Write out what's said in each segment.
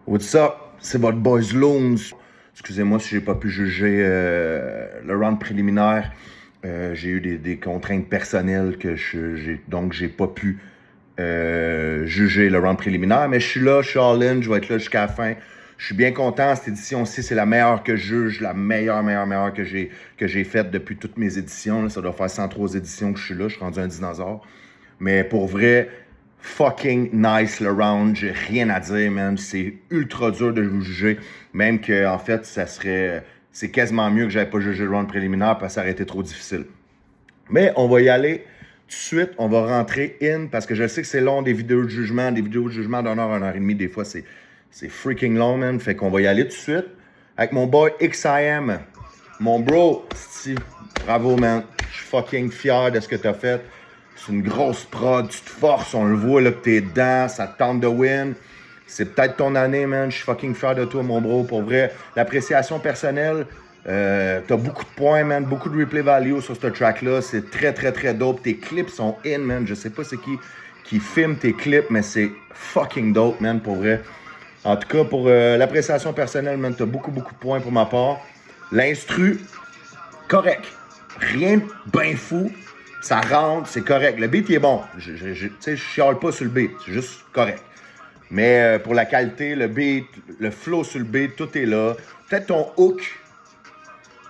What's up? C'est votre boys Loons. Excusez-moi si j'ai pas pu juger le round préliminaire. J'ai eu des contraintes personnelles donc j'ai pas pu juger le round préliminaire. Mais je suis là, je suis all-in, je vais être là jusqu'à la fin. Je suis bien content. Cette édition-ci, c'est la meilleure que je juge, la meilleure que j'ai faite depuis toutes mes éditions. Là, ça doit faire 103 éditions que je suis là. Je suis rendu un dinosaure. Mais pour vrai, fucking nice le round. J'ai rien à dire, man. C'est ultra dur de vous juger. Même que, en fait, c'est quasiment mieux que j'avais pas jugé le round préliminaire parce que ça aurait été trop difficile. Mais on va y aller tout de suite. On va rentrer in parce que je sais que c'est long, des vidéos de jugement d'une heure et demie. Des fois, c'est freaking long, man. Fait qu'on va y aller tout de suite avec mon boy XIM. Mon bro, Steve. Bravo, man. Je suis fucking fier de ce que t'as fait. C'est une grosse prod, tu te forces, on le voit là que t'es dedans, ça te tente de win. C'est peut-être ton année, man. Je suis fucking fier de toi, mon bro. Pour vrai, l'appréciation personnelle, t'as beaucoup de points, man. Beaucoup de replay value sur ce track-là. C'est très, très, très dope. Tes clips sont in, man. Je sais pas c'est qui filme tes clips, mais c'est fucking dope, man, pour vrai. En tout cas, pour l'appréciation personnelle, man, t'as beaucoup, beaucoup de points pour ma part. L'instru, correct. Rien de bien fou. Ça rentre, c'est correct. Le beat, il est bon. Je chiale pas sur le beat. C'est juste correct. Mais pour la qualité, le beat, le flow sur le beat, tout est là. Peut-être ton hook,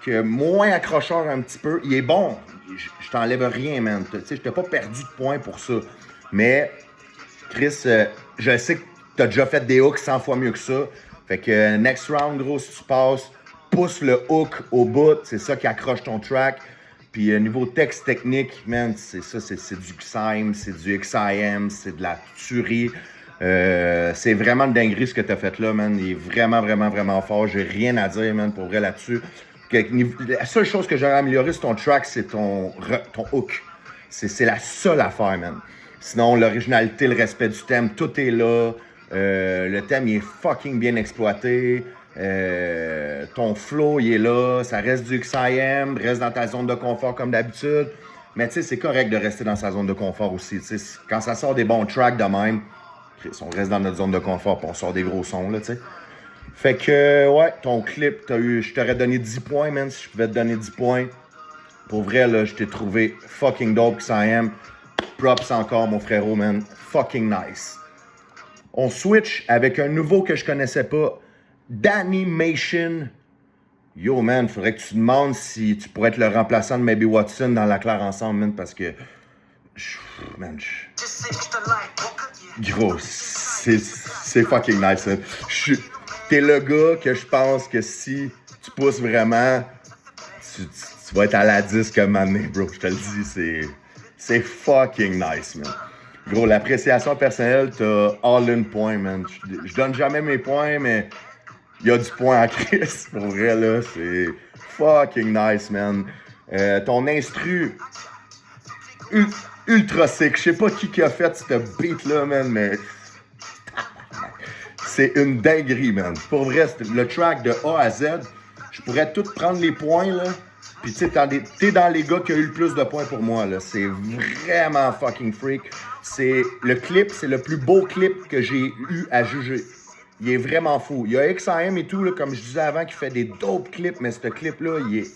qui est moins accrocheur un petit peu, il est bon. Je t'enlève rien, man. Je t'ai pas perdu de points pour ça. Mais, Chris, je sais que t'as déjà fait des hooks 100 fois mieux que ça. Fait que next round, gros, si tu passes, pousse le hook au bout. C'est ça qui accroche ton track. Puis niveau texte technique, man, c'est ça, c'est du XIM, c'est du XIM, c'est de la tuerie. C'est vraiment de dinguerie ce que t'as fait là, man. Il est vraiment, vraiment, vraiment fort. J'ai rien à dire, man, pour vrai là-dessus. La seule chose que j'aurais amélioré sur ton track, c'est ton hook. C'est la seule affaire, man. Sinon, l'originalité, le respect du thème, tout est là. Le thème, il est fucking bien exploité. Ton flow, il est là. Ça reste du XIM, reste dans ta zone de confort comme d'habitude. Mais tu sais, c'est correct de rester dans sa zone de confort aussi. T'sais, quand ça sort des bons tracks de même, on reste dans notre zone de confort puis on sort des gros sons, là, tu sais. Fait que, ouais, ton clip, je t'aurais donné 10 points, man, si je pouvais te donner 10 points. Pour vrai, là, je t'ai trouvé fucking dope, XIM. Props encore, mon frérot, man. Fucking nice. On switch avec un nouveau que je connaissais pas. D'Animation. Yo, man, faudrait que tu demandes si tu pourrais être le remplaçant de Maybe Watson dans La Claire ensemble, man, parce que... Gros, c'est fucking nice, man. T'es le gars que je pense que si tu pousses vraiment, tu vas être à la disque un moment donné, bro. Je te le dis, c'est fucking nice, man. Gros, l'appréciation personnelle, t'as all-in point, man. Je donne jamais mes points, mais... Il y a du point à Chris, pour vrai, là, c'est fucking nice, man. Ton instru, ultra sick. Je sais pas qui a fait ce beat-là, man, mais c'est une dinguerie, man. Pour vrai, le track de A à Z, je pourrais tout prendre les points, là. Puis tu sais, t'es dans les gars qui ont eu le plus de points pour moi, là. C'est vraiment fucking freak. Le clip, c'est le plus beau clip que j'ai eu à juger. Il est vraiment fou. Il y a XIM et tout, là, comme je disais avant, qui fait des dope clips, mais ce clip-là, il est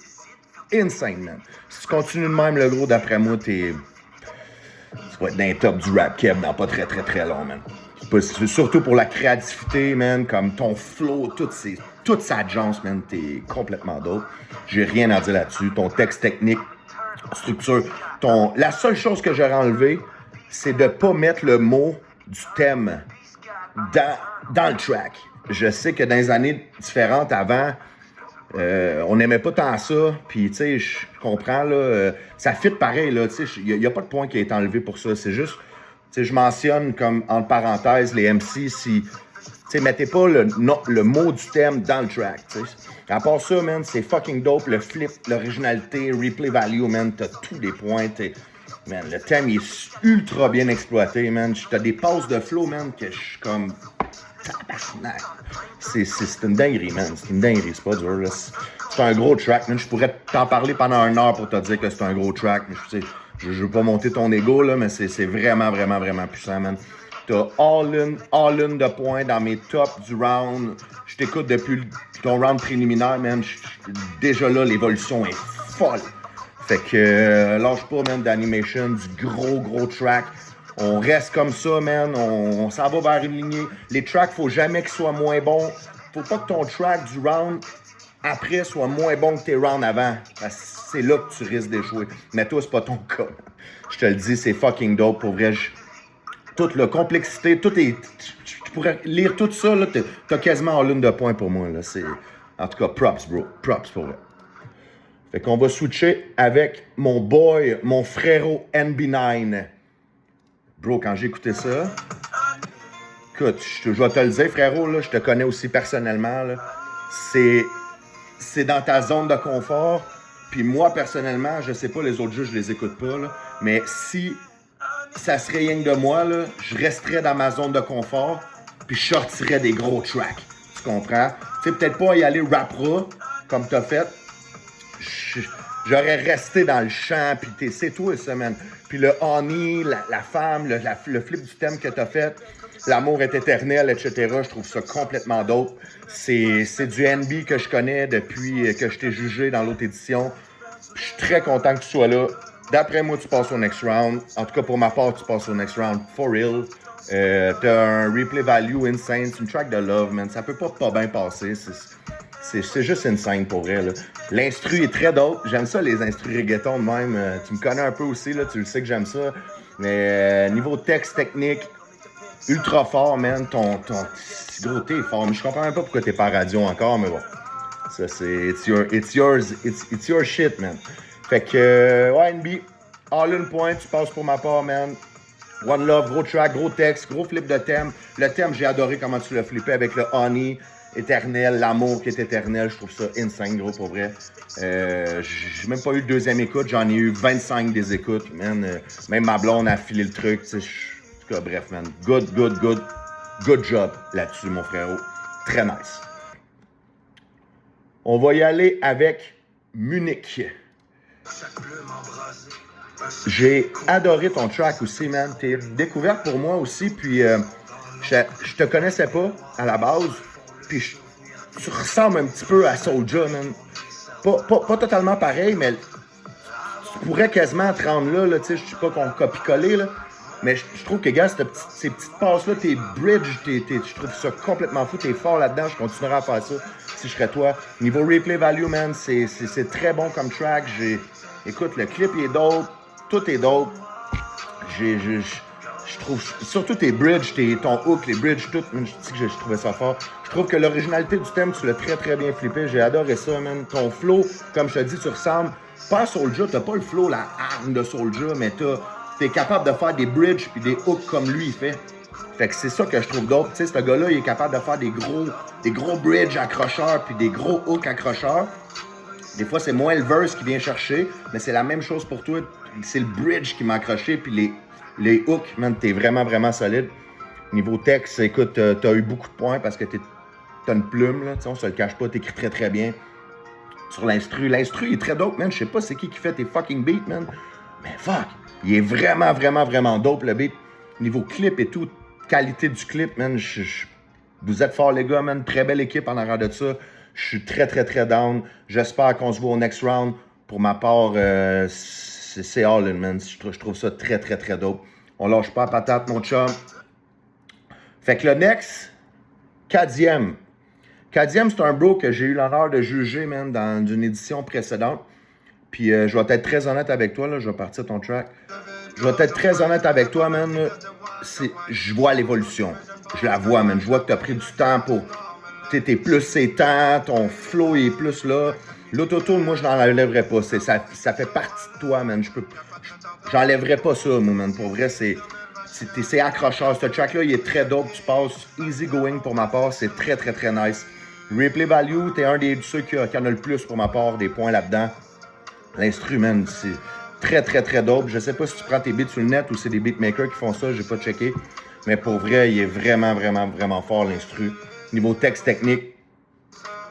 insane, man. Si tu continues de même, le gros, d'après moi, tu vas être dans les top du rap keb dans pas très, très, très long, man. Surtout pour la créativité, man, comme ton flow, toute sa agence, man, t'es complètement dope. J'ai rien à dire là-dessus. Ton texte technique, structure, la seule chose que j'aurais enlevé, c'est de pas mettre le mot du thème dans le track. Je sais que dans les années différentes avant, on n'aimait pas tant ça. Puis, tu sais, je comprends, là, ça fit pareil, là. Tu sais, il n'y a pas de point qui est enlevé pour ça. C'est juste, tu sais, je mentionne comme, entre parenthèses, les MC, si, tu sais, mettez pas le mot du thème dans le track, tu sais. À part ça, man, c'est fucking dope. Le flip, l'originalité, replay value, man, t'as tous des points, man, le thème, il est ultra bien exploité, man. T'as des passes de flow, man, que je suis comme... Tabarnak. C'est une dinguerie, man. C'est une dinguerie, c'est pas dur, là. C'est un gros track, man. Je pourrais t'en parler pendant 1 heure pour te dire que c'est un gros track. Mais je veux pas monter ton ego, là, mais c'est vraiment, vraiment, vraiment puissant, man. T'as all-in de points dans mes tops du round. Je t'écoute depuis ton round préliminaire, man. Déjà là, l'évolution est folle. Fait que lâche pas, man, d'animation, du gros track. On reste comme ça, man. On s'en va vers une lignée. Les tracks, faut jamais qu'ils soient moins bons. Faut pas que ton track du round après soit moins bon que tes rounds avant. Parce que c'est là que tu risques d'échouer. Mais toi, c'est pas ton cas. Je te le dis, c'est fucking dope. Pour vrai, toute la complexité, tout est... Tu pourrais lire tout ça, là, t'as quasiment en lune de points pour moi. Là. En tout cas, props, bro. Props pour vrai. Fait qu'on va switcher avec mon boy, mon frérot NB9. Bro, quand j'ai écouté ça... Écoute, je vais te le dire, frérot, là, je te connais aussi personnellement. Là. C'est dans ta zone de confort. Puis moi, personnellement, je sais pas, les autres jeux, je les écoute pas. Là, mais si ça serait rien que de moi, là, je resterais dans ma zone de confort. Puis je sortirais des gros tracks. Tu comprends? Tu sais, peut-être pas y aller rap-ra, comme t'as fait. J'aurais resté dans le champ. Puis c'est toi, ça, man. Puis le honey, la femme, le flip du thème que t'as fait. L'amour est éternel, etc. Je trouve ça complètement dope. C'est du NB que je connais depuis que je t'ai jugé dans l'autre édition. Je suis très content que tu sois là. D'après moi, tu passes au next round. En tout cas, pour ma part, tu passes au next round. For real. T'as un replay value insane. C'est une track de love, man. Ça peut pas bien passer. C'est juste insane pour vrai. L'instru est très dope. J'aime ça, les instrus reggaeton de même. Tu me connais un peu aussi, là. Tu le sais que j'aime ça. Mais niveau texte technique, ultra fort, man. Ton gros, t'es fort. Mais je comprends même pas pourquoi t'es pas à radio encore, mais bon. Ça, c'est... It's your shit, man. Fait que, ouais, NB, all in point, tu passes pour ma part, man. One Love, gros track, gros texte, gros flip de thème. Le thème, j'ai adoré comment tu l'as flippé avec le honey éternel, l'amour qui est éternel. Je trouve ça insane, gros, pour vrai. J'ai même pas eu de deuxième écoute. J'en ai eu 25 des écoutes, man. Même ma blonde a filé le truc, tu sais. En tout cas, bref, man. Good job là-dessus, mon frérot. Très nice. On va y aller avec Munich. J'ai adoré ton track aussi, man. T'es une découverte pour moi aussi, puis je te connaissais pas à la base, puis tu ressembles un petit peu à Soulja, man. Pas totalement pareil, mais tu pourrais quasiment te rendre là, tu sais, je suis pas qu'on copie-coller, là. Mais je trouve que, gars, ces petites passes-là, tes bridges, je trouve ça complètement fou. T'es fort là-dedans, je continuerai à faire ça si je serais toi. Niveau replay value, man, c'est très bon comme track. Écoute, le clip il est dope, tout est dope. Je trouve, surtout tes bridges, ton hook, les bridges, tout, je trouvais ça fort. Je trouve que l'originalité du thème, tu l'as très bien flippé. J'ai adoré ça, man. Ton flow, comme je te dis, tu ressembles pas à Soulja, t'as pas le flow, la arme de Soulja, mais t'es capable de faire des bridges puis des hooks comme lui, il fait. Fait que c'est ça que je trouve dope. Tu sais, ce gars-là, il est capable de faire des gros bridges accrocheurs puis des gros hooks accrocheurs. Des fois, c'est moins le verse qui vient chercher, mais c'est la même chose pour toi. C'est le bridge qui m'a accroché puis les hooks, man, t'es vraiment solide. Niveau texte, écoute, t'as eu beaucoup de points parce que t'as une plume, là, on se le cache pas, t'écris très bien. Sur l'instru, il est très dope, man. Je sais pas c'est qui fait tes fucking beats, man. Mais fuck! Il est vraiment dope, le beat. Niveau clip et tout, qualité du clip, man, vous êtes forts, les gars, man. Très belle équipe en arrière de ça. Je suis très down. J'espère qu'on se voit au next round. Pour ma part, c'est all in, man. Je trouve ça très dope. On lâche pas la patate, mon chum. Fait que le next, Kadiem. Kadiem, c'est un bro que j'ai eu l'honneur de juger, man, dans une édition précédente. Puis je vais être très honnête avec toi, là, je vais partir ton track. Je vais être très honnête avec toi, man. Je vois l'évolution. Je la vois, man. Je vois que tu as pris du temps pour... T'es plus ses temps, ton flow est plus là. L'autotune, moi, je n'enlèverais pas. Ça fait partie de toi, man. J'enlèverais pas ça, moi, man. Pour vrai, c'est accrocheur. Ce track-là, il est très dope. Tu passes easy going pour ma part. C'est très nice. Replay value, t'es un de ceux qui en a le plus pour ma part, des points là-dedans. L'instrument, c'est très dope. Je sais pas si tu prends tes beats sur le net ou c'est des beatmakers qui font ça, j'ai pas checké. Mais pour vrai, il est vraiment fort, l'instru. Niveau texte technique,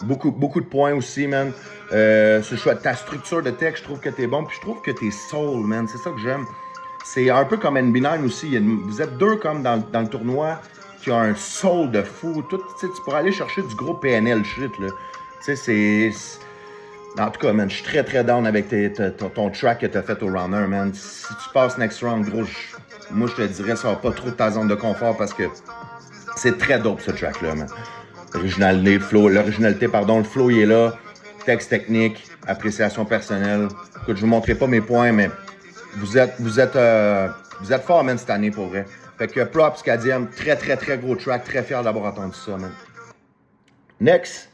beaucoup de points aussi, man. Ta structure de texte, je trouve que t'es bon. Puis je trouve que t'es soul, man. C'est ça que j'aime. c'est un peu comme NB9 aussi. Vous êtes deux comme dans le tournoi qui a un soul de fou. Tout, tu pourrais aller chercher du gros PNL shit, là. Tu sais, c'est... En tout cas, man, je suis très, très down avec ton track que t'as fait au round 1, man. Si tu passes next round, gros, moi, je te dirais, ça va pas trop de ta zone de confort parce que c'est très dope, ce track-là, man. L'originalité, le flow, il est là. Texte technique, appréciation personnelle. Écoute, je vous montrerai pas mes points, mais vous êtes fort, man, cette année, pour vrai. Fait que props, Kadiem, très, très, très gros track. Très fier d'avoir entendu ça, man. Next.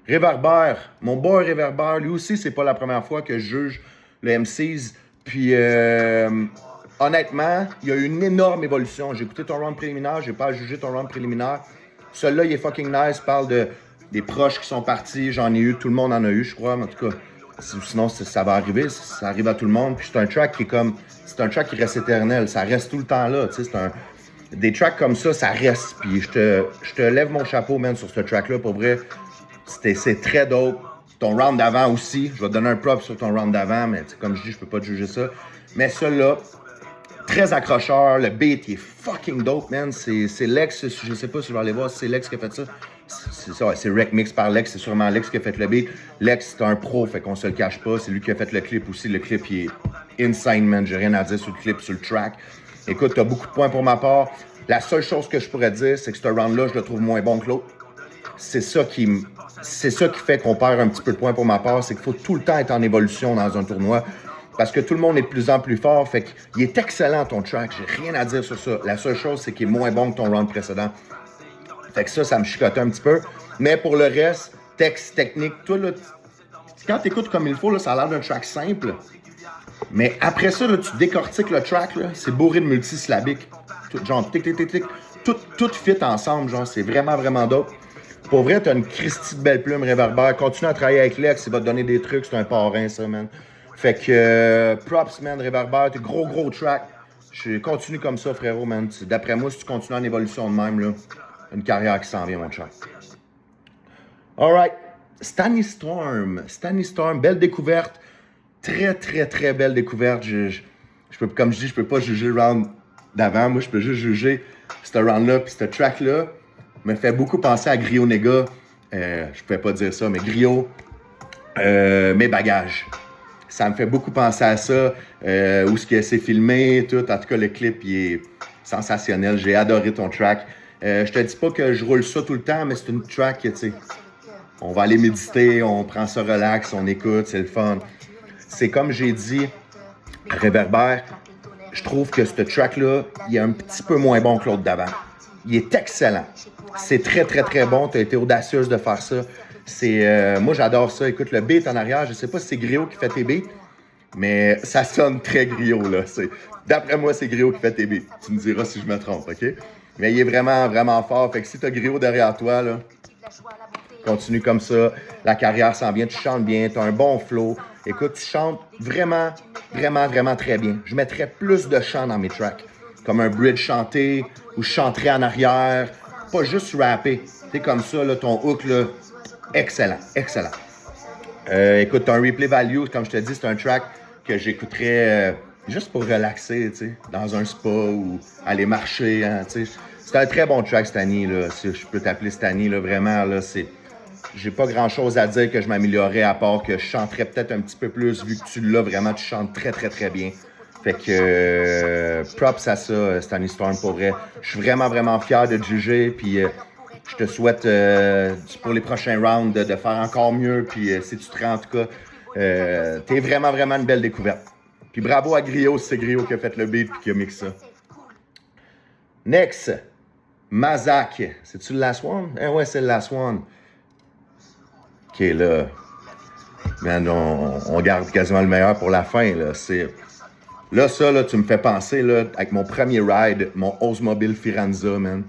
Réverbère. Mon boy Réverbère, lui aussi, c'est pas la première fois que je juge le MCs. Puis, honnêtement, il y a eu une énorme évolution. J'ai écouté ton round préliminaire, j'ai pas à juger ton round préliminaire. Celui-là, il est fucking nice. Parle des proches qui sont partis. J'en ai eu, tout le monde en a eu, je crois. En tout cas, sinon, ça va arriver. Ça arrive à tout le monde. Puis c'est un track qui est comme... C'est un track qui reste éternel. Ça reste tout le temps là. Tu sais, des tracks comme ça reste. Puis je te lève mon chapeau, man, sur ce track-là. Pour vrai, c'est très dope. Ton round d'avant aussi. Je vais te donner un prop sur ton round d'avant, mais comme je dis, je peux pas te juger ça. Mais celui-là, très accrocheur. Le beat, il est fucking dope, man. C'est Lex, je sais pas si je vais aller voir si c'est Lex qui a fait ça. C'est ça, c'est Rec Mix par Lex. C'est sûrement Lex qui a fait le beat. Lex, c'est un pro, fait qu'on se le cache pas. C'est lui qui a fait le clip aussi. Le clip, il est insane, man. J'ai rien à dire sur le clip, sur le track. Écoute, t'as beaucoup de points pour ma part. La seule chose que je pourrais dire, c'est que ce round-là, je le trouve moins bon que l'autre. C'est ça qui fait qu'on perd un petit peu de points pour ma part. C'est qu'il faut tout le temps être en évolution dans un tournoi. Parce que tout le monde est de plus en plus fort. Fait qu'il est excellent, ton track. J'ai rien à dire sur ça. La seule chose, c'est qu'il est moins bon que ton round précédent. Fait que ça me chicotait un petit peu. Mais pour le reste, texte, technique, toi, là, quand t'écoutes comme il faut, là, ça a l'air d'un track simple. Mais après ça, là, tu décortiques le track, là, c'est bourré de multisyllabiques. Genre, tic, tic, tic, tic. Tout fit ensemble, genre, c'est vraiment, vraiment dope. Pour vrai, t'as une Christie de belle plume, Réverbère. Continue à travailler avec Lex, il va te donner des trucs, c'est un parrain, ça, man. Fait que, props, man, Réverbère, t'es gros track. Continue comme ça, frérot, man. D'après moi, si tu continues en évolution de même, là, une carrière qui s'en vient, mon chat. Alright. Stanny Storm, belle découverte. Très, très, très belle découverte. Comme je dis, je peux pas juger le round d'avant. Moi, je peux juste juger ce round-là puis ce track-là. Me fait beaucoup penser à Griot Nega. Je pouvais pas dire ça, mais Griot, mes bagages. Ça me fait beaucoup penser à ça. Où ce que c'est filmé, tout. En tout cas, le clip, il est sensationnel. J'ai adoré ton track. Je te dis pas que je roule ça tout le temps, mais c'est une track que, tu sais, on va aller méditer, on prend ça relax, on écoute, c'est le fun. C'est comme j'ai dit, Réverbère, je trouve que ce track-là, il est un petit peu moins bon que l'autre d'avant. Il est excellent. C'est très, très, très bon. Tu as été audacieuse de faire ça. Moi, j'adore ça. Écoute, le beat en arrière, je sais pas si c'est Griot qui fait tes beats, mais ça sonne très Griot, là. D'après moi, c'est Griot qui fait tes beats. Tu me diras si je me trompe, OK? Mais il est vraiment, vraiment fort. Fait que si tu as Griot derrière toi, là, continue comme ça. La carrière s'en vient. Tu chantes bien. Tu as un bon flow. Écoute, tu chantes vraiment, vraiment, vraiment très bien. Je mettrais plus de chant dans mes tracks. Comme un bridge chanté ou je chanterais en arrière. Pas juste rapper. C'est comme ça, là, ton hook, là, excellent, excellent. Écoute, t'as un replay value, comme je te dis, c'est un track que j'écouterais juste pour relaxer, tu sais, dans un spa ou aller marcher, hein, tu sais. C'est un très bon track, Stanny, là, si je peux t'appeler Stanny, là, vraiment, là, j'ai pas grand-chose à dire que je m'améliorerais à part que je chanterais peut-être un petit peu plus, vu que tu l'as vraiment, tu chantes très, très, très bien. Fait que, props à ça, Stanny Storm, pour vrai. Je suis vraiment, vraiment fier de te juger, puis je te souhaite, pour les prochains rounds, de faire encore mieux, puis si tu te rends, en tout cas, t'es vraiment, vraiment une belle découverte. Puis bravo à Griot, c'est Griot qui a fait le beat puis qui a mixé ça. Next, Mazak. C'est-tu le last one? Ouais, c'est le last one. OK, là, man, on garde quasiment le meilleur pour la fin, là. Là, ça, là, tu me fais penser, là, avec mon premier ride, mon Oldsmobile Firanza, man.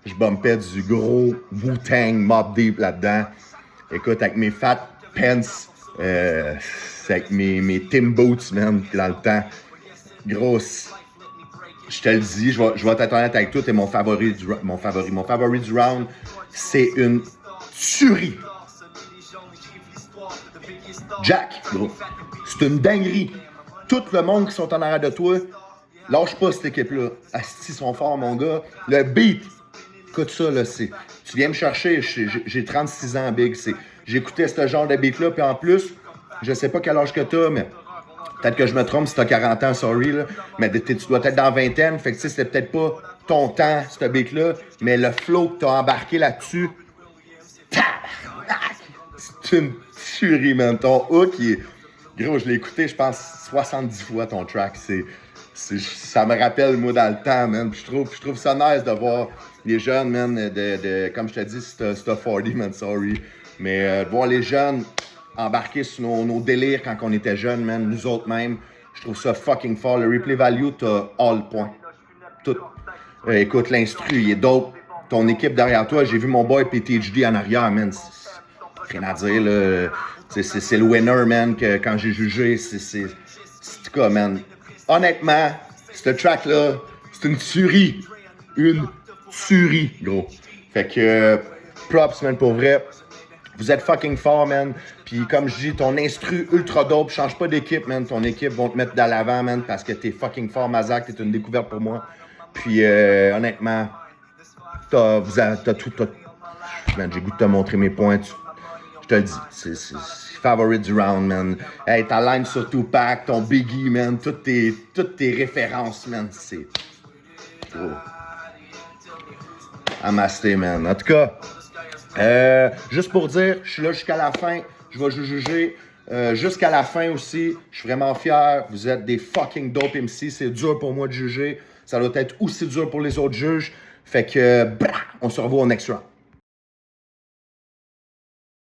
Je bumpais du gros Wu-Tang Mobb Deep là-dedans. Écoute, avec mes fat pants, avec mes Tim Boots, man, dans le temps. Grosse. Je te le dis, je vais t'être honnête avec toi, t'es mon favori du round, c'est une tuerie. Jack, gros. C'est une dinguerie. tout le monde qui sont en arrière de toi, lâche pas cette équipe-là. Asti, ils sont forts, mon gars. Le beat, écoute ça, là, c'est... Tu viens me chercher, j'ai 36 ans, Big. J'écoutais ce genre de beat-là, puis en plus, je sais pas quel âge que t'as, mais peut-être que je me trompe si t'as 40 ans, sorry, là. Mais tu dois être dans la vingtaine, fait que tu sais, c'était peut-être pas ton temps, ce beat-là, mais le flow que t'as embarqué là-dessus, c'est une tuerie, man. Ton hook, gros, je l'ai écouté, je pense, 70 fois, ton track. Ça me rappelle, moi, dans le temps, man. Puis je trouve ça nice de voir les jeunes, man, comme je te dis, c'est 40, man, sorry. Mais de voir les jeunes embarquer sur nos délires quand on était jeunes, man, nous autres même, je trouve ça fucking fort. Le replay value, t'as all point. Tout. Écoute, l'instru, il est dope. Ton équipe derrière toi, j'ai vu mon boy PTHD en arrière, man. Rien à dire, là. C'est le winner, man, que quand j'ai jugé, c'est quoi, man. Honnêtement, ce track-là, c'est une tuerie. Une tuerie, gros. Fait que, props, man, pour vrai. Vous êtes fucking fort, man. Puis comme je dis, ton instru ultra dope. Change pas d'équipe, man. Ton équipe va te mettre de l'avant, man, parce que t'es fucking fort, Mazak. T'es une découverte pour moi. Puis honnêtement, t'as tout. Man, j'ai goût de te montrer mes points. Je te le dis, c'est favorite du round, man. Hey, ta line sur Tupac, ton Biggie, man. Toutes tes références, man. C'est gros. Amasté, man. En tout cas, juste pour dire, je suis là jusqu'à la fin. Je vais juger jusqu'à la fin aussi. Je suis vraiment fier. Vous êtes des fucking dope MC. C'est dur pour moi de juger. Ça doit être aussi dur pour les autres juges. Fait que, on se revoit au next round.